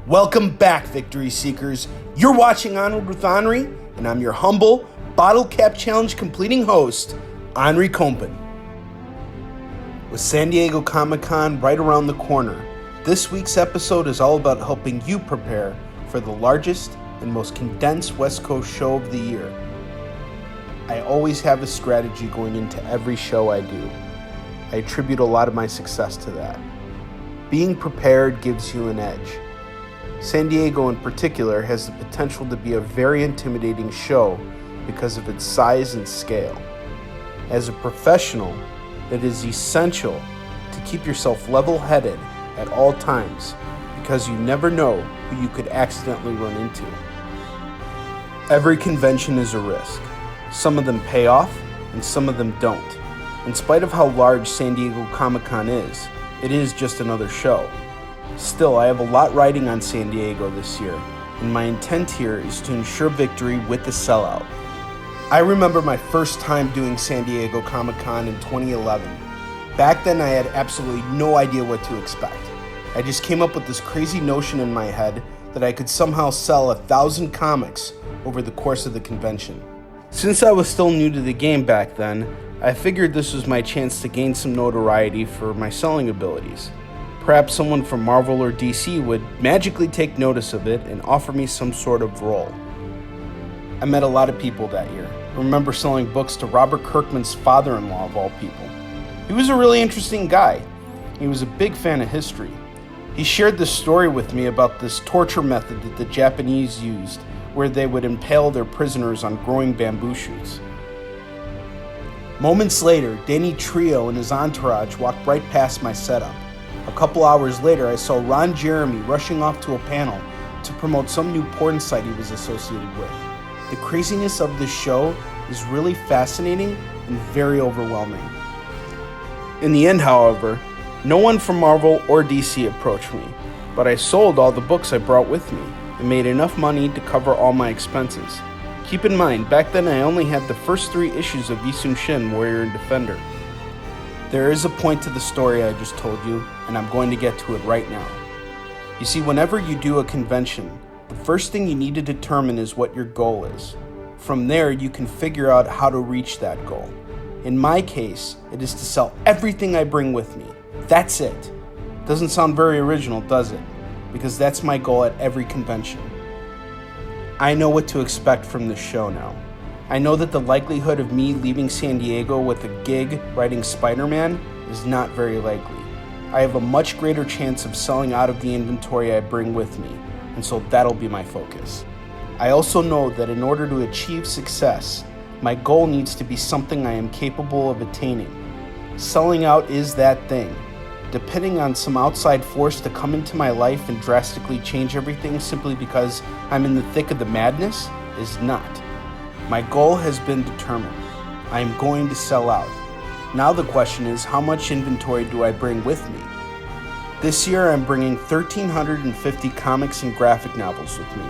Welcome back, Victory Seekers. You're watching Onward with Onrie, and I'm your humble, bottle cap challenge completing host, Henri Kompan. With San Diego Comic-Con right around the corner, this week's episode is all about helping you prepare for the largest and most condensed West Coast show of the year. I always have a strategy going into every show I do. I attribute a lot of my success to that. Being prepared gives you an edge. San Diego in particular has the potential to be a very intimidating show because of its size and scale. As a professional, it is essential to keep yourself level-headed at all times because you never know who you could accidentally run into. Every convention is a risk. Some of them pay off and some of them don't. In spite of how large San Diego Comic-Con is, it is just another show. Still, I have a lot riding on San Diego this year, and my intent here is to ensure victory with the sellout. I remember my first time doing San Diego Comic-Con in 2011. Back then, I had absolutely no idea what to expect. I just came up with this crazy notion in my head that I could somehow sell 1,000 comics over the course of the convention. Since I was still new to the game back then, I figured this was my chance to gain some notoriety for my selling abilities. Perhaps someone from Marvel or DC would magically take notice of it and offer me some sort of role. I met a lot of people that year. I remember selling books to Robert Kirkman's father-in-law of all people. He was a really interesting guy. He was a big fan of history. He shared this story with me about this torture method that the Japanese used, where they would impale their prisoners on growing bamboo shoots. Moments later, Danny Trejo and his entourage walked right past my setup. A couple hours later, I saw Ron Jeremy rushing off to a panel to promote some new porn site he was associated with. The craziness of this show is really fascinating and very overwhelming. In the end, however, no one from Marvel or DC approached me, but I sold all the books I brought with me and made enough money to cover all my expenses. Keep in mind, back then I only had the first 3 issues of Issun Shin, Warrior and Defender. There is a point to the story I just told you, and I'm going to get to it right now. You see, whenever you do a convention, the first thing you need to determine is what your goal is. From there, you can figure out how to reach that goal. In my case, it is to sell everything I bring with me. That's it. Doesn't sound very original, does it? Because that's my goal at every convention. I know what to expect from this show now. I know that the likelihood of me leaving San Diego with a gig writing Spider-Man is not very likely. I have a much greater chance of selling out of the inventory I bring with me, and so that'll be my focus. I also know that in order to achieve success, my goal needs to be something I am capable of attaining. Selling out is that thing. Depending on some outside force to come into my life and drastically change everything simply because I'm in the thick of the madness is not. My goal has been determined. I am going to sell out. Now the question is, how much inventory do I bring with me? This year I'm bringing 1,350 comics and graphic novels with me.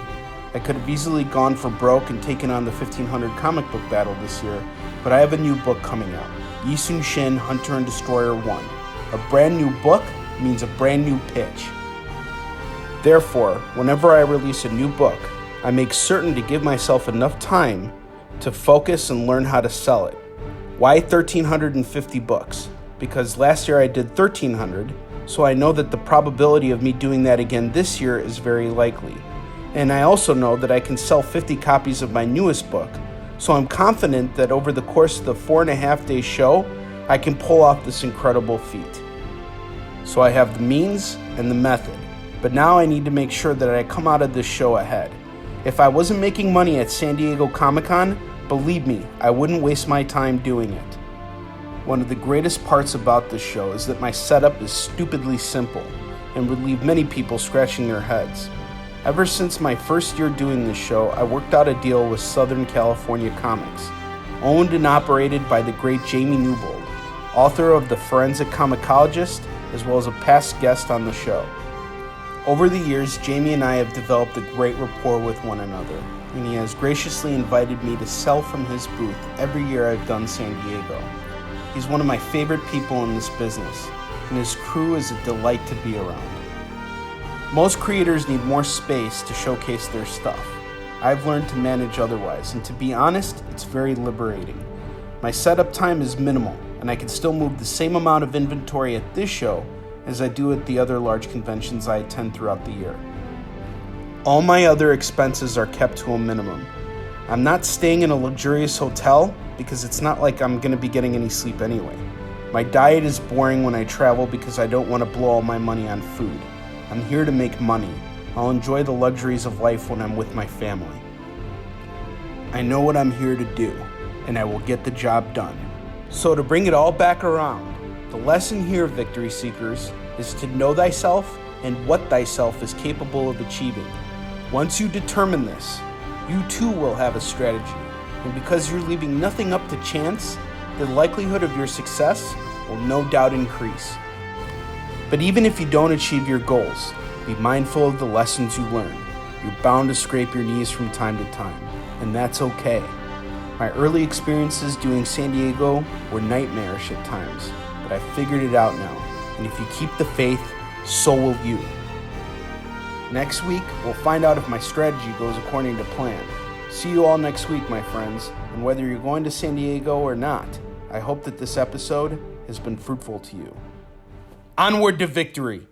I could have easily gone for broke and taken on the 1,500 comic book battle this year, but I have a new book coming out, Issun Shin, Hunter and Destroyer 1. A brand new book means a brand new pitch. Therefore, whenever I release a new book, I make certain to give myself enough time to focus and learn how to sell it. Why 1,350 books? Because last year I did 1,300, so I know that the probability of me doing that again this year is very likely. And I also know that I can sell 50 copies of my newest book, so I'm confident that over the course of the 4.5-day show, I can pull off this incredible feat. So I have the means and the method, but now I need to make sure that I come out of this show ahead. If I wasn't making money at San Diego Comic-Con, believe me, I wouldn't waste my time doing it. One of the greatest parts about this show is that my setup is stupidly simple and would leave many people scratching their heads. Ever since my first year doing this show, I worked out a deal with Southern California Comics, owned and operated by the great Jamie Newbold, author of The Forensic Comicologist, as well as a past guest on the show. Over the years, Jamie and I have developed a great rapport with one another, and he has graciously invited me to sell from his booth every year I've done San Diego. He's one of my favorite people in this business, and his crew is a delight to be around. Most creators need more space to showcase their stuff. I've learned to manage otherwise, and to be honest, it's very liberating. My setup time is minimal, and I can still move the same amount of inventory at this show as I do at the other large conventions I attend throughout the year. All my other expenses are kept to a minimum. I'm not staying in a luxurious hotel because it's not like I'm going to be getting any sleep anyway. My diet is boring when I travel because I don't want to blow all my money on food. I'm here to make money. I'll enjoy the luxuries of life when I'm with my family. I know what I'm here to do, and I will get the job done. So to bring it all back around, the lesson here, Victory Seekers, is to know thyself and what thyself is capable of achieving. Once you determine this, you too will have a strategy, and because you're leaving nothing up to chance, the likelihood of your success will no doubt increase. But even if you don't achieve your goals, be mindful of the lessons you learn. You're bound to scrape your knees from time to time, and that's okay. My early experiences doing San Diego were nightmarish at times, but I figured it out now, and if you keep the faith, so will you. Next week, we'll find out if my strategy goes according to plan. See you all next week, my friends, and whether you're going to San Diego or not, I hope that this episode has been fruitful to you. Onward to victory!